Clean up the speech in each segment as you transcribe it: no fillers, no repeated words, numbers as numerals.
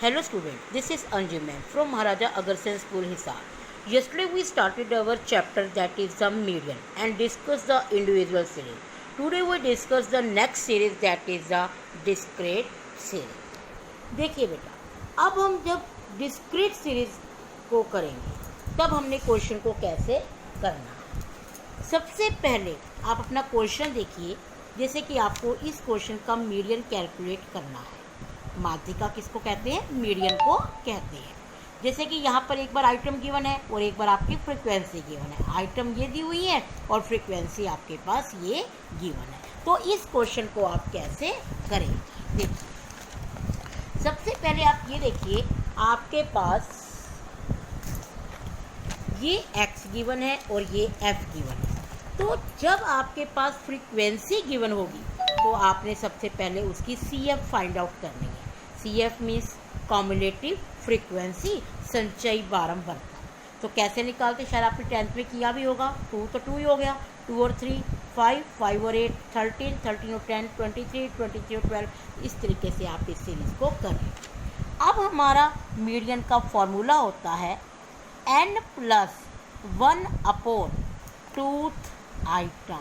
Hello student, this is Anjum ma'am from Maharaja Agarsen School Hisar. Yesterday we started our chapter that is the median and discussed the individual series. Today we discuss the next series that is the discrete series. देखिए बेटा, अब हम जब discrete series को करेंगे तब हमने question को कैसे करना है। सबसे पहले आप अपना क्वेश्चन देखिए, जैसे कि आपको इस क्वेश्चन का मीडियन कैलकुलेट करना है। माध्यिका किसको कहते हैं? मीडियन को कहते हैं। जैसे कि यहाँ पर एक बार आइटम गिवन है और एक बार आपकी फ्रीक्वेंसी गिवन है। आइटम ये दी हुई है और फ्रीक्वेंसी आपके पास ये गिवन है। तो इस क्वेश्चन को आप कैसे करें? देखिए, सबसे पहले आप ये देखिए, आपके पास ये x गिवन है और ये f गिवन है। तो जब आपके पास फ्रीक्वेंसी गिवन होगी तो आपने सबसे पहले उसकी CF फाइंड आउट करनी है। CF मीन्स कॉम्युलेटिव फ्रीक्वेंसी, संचयी बारंबारता। तो कैसे निकालते? शायद आपने 10th में किया भी होगा। 2 तो 2 ही हो गया, 2 और 3 5, 5 और 8 13, 13 और 10 23, 23 और 12। इस तरीके से आप इस सीरीज को करें। अब हमारा मीडियन का फॉर्मूला होता है n+1 अपॉन टूथ आइटम।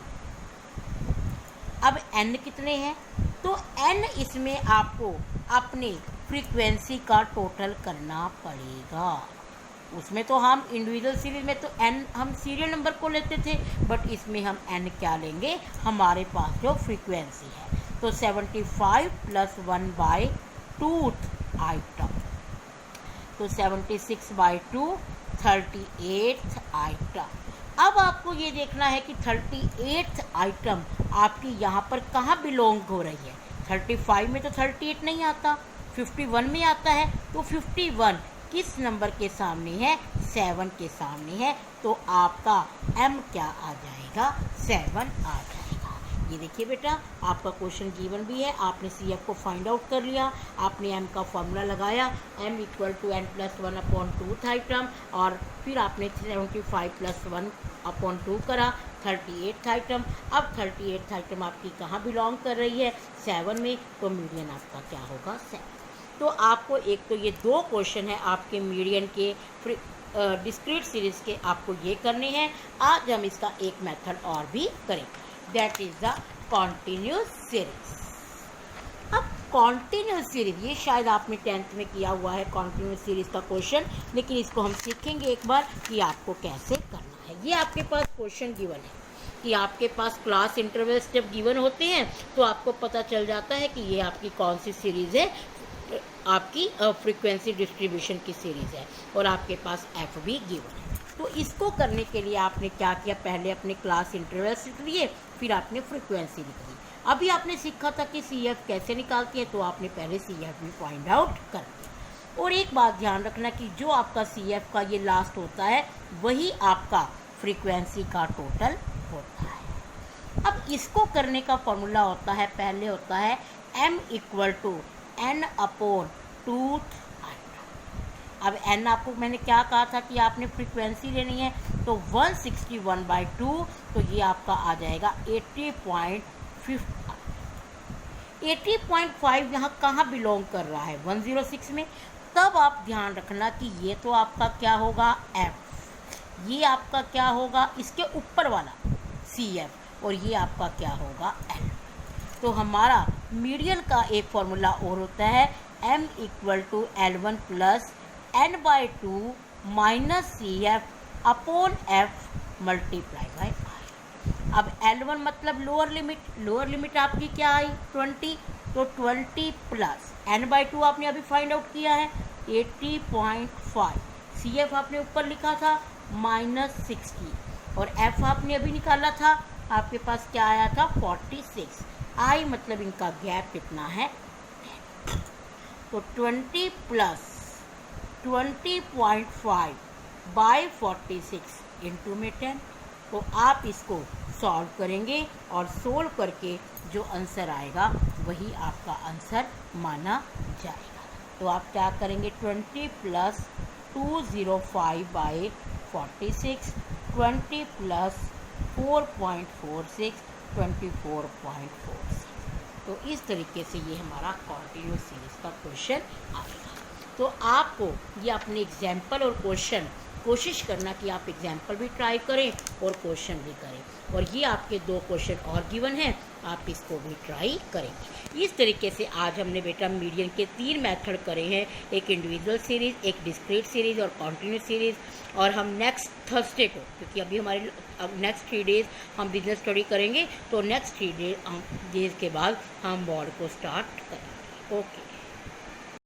अब n कितने हैं? तो n इसमें आपको अपने फ्रीक्वेंसी का टोटल करना पड़ेगा। उसमें तो हम इंडिविजुअल सीरीज में तो n हम सीरियल नंबर को लेते थे, बट इसमें हम n क्या लेंगे? हमारे पास जो फ्रीक्वेंसी है। तो 75 + 1 बाई टूथ आइटम, तो 76 बाई 2 38th आइटम। अब आपको ये देखना है कि 38th आइटम आपकी यहाँ पर कहाँ बिलोंग हो रही है। 35 में तो 38 नहीं आता, 51 में आता है। तो 51 किस नंबर के सामने है? 7 के सामने है। तो आपका m क्या आ जाएगा? 7 आ जाएगा। ये देखिए बेटा, आपका क्वेश्चन गिवन भी है, आपने CF को फाइंड आउट कर लिया, आपने m का फॉर्मूला लगाया, m = n+1 upon tooth item, और फिर आपने 75 + 1 अपॉन 2 करा, 38th आइटम। अब 38th आइटम आपकी कहाँ बिलोंग कर रही है? 7 में। तो मीडियन आपका क्या होगा? 7। तो आपको एक तो ये 2 क्वेश्चन है आपके मीडियन के डिस्क्रीट सीरीज के, आपको ये करने हैं। आज हम इसका एक मेथड और भी करेंगे, that is the continuous series. अब कॉन्टिन्यूस सीरीज ये शायद आपने 10th में किया हुआ है, कॉन्टिन्यूस सीरीज का क्वेश्चन, लेकिन इसको हम सीखेंगे एक बार कि आपको कैसे करना है। ये आपके पास क्वेश्चन गिवन है कि आपके पास क्लास इंटरवल्स जब गिवन होते हैं तो आपको पता चल जाता है कि ये आपकी कौन सी सीरीज़ है, आपकी फ्रीक्वेंसी डिस्ट्रीब्यूशन की सीरीज़ है, और आपके पास f भी गिवन है। तो इसको करने के लिए आपने क्या किया? पहले अपने क्लास इंटरवल्स लिख लिए, फिर आपने फ्रीक्वेंसी लिख ली। अभी आपने सीखा था कि CF कैसे निकालती है, तो आपने पहले CF भी फाइंड आउट कर दिया। और एक बात ध्यान रखना कि जो आपका CF का ये लास्ट होता है वही आपका फ्रीक्वेंसी का टोटल होता है। अब इसको करने का फॉर्मूला होता है, पहले होता है m = n upon tooth item. अब n आपको मैंने क्या कहा था कि आपने फ्रीक्वेंसी लेनी है, तो 161/2, तो ये आपका आ जाएगा 80.5 यहाँ कहाँ बिलोंग कर रहा है? 106 में। तब आप ध्यान रखना कि ये तो आपका क्या होगा? f। ये आपका क्या होगा? इसके ऊपर वाला CF, और ये आपका क्या होगा? L। तो हमारा मीडियन का एक फॉर्मूला और होता है m = L1 + n/2 - CF upon f multiply by i। अब L1 मतलब लोअर लिमिट, लोअर लिमिट आपकी क्या आई? 20, तो 20 प्लस n/2 आपने अभी फाइंड आउट किया है 80.5। CF आपने ऊपर लिखा था -60, और f आपने अभी निकाला था, आपके पास क्या आया था? 46। i मतलब इनका गैप कितना है? 10। तो 20 + 20.5 बाई 46 इंटू में 10। तो आप इसको सॉल्व करेंगे और सोल्व करके जो आंसर आएगा वही आपका आंसर माना जाएगा। तो आप क्या करेंगे? 20 + 205 बाई 46, 20 + 4.46, 24.46। तो इस तरीके से ये हमारा कॉन्टिन्यूस सीरीज का क्वेश्चन आएगा। तो आपको ये अपने एग्जाम्पल और क्वेश्चन कोशिश करना कि आप एग्जाम्पल भी ट्राई करें और क्वेश्चन भी करें, और ये आपके 2 क्वेश्चन और गिवन हैं, आप इसको भी ट्राई करेंगे। इस तरीके से आज हमने बेटा मीडियन के 3 मेथड करे हैं, एक इंडिविजुअल सीरीज़, एक डिस्क्रीट सीरीज़ और कॉन्टिन्यूस सीरीज़। और हम नेक्स्ट थर्सडे को, क्योंकि अभी हमारे नेक्स्ट 3 डेज़ हम बिजनेस स्टडी करेंगे, तो नेक्स्ट 3 डेज के बाद हम बोर्ड को स्टार्ट करेंगे। ओके।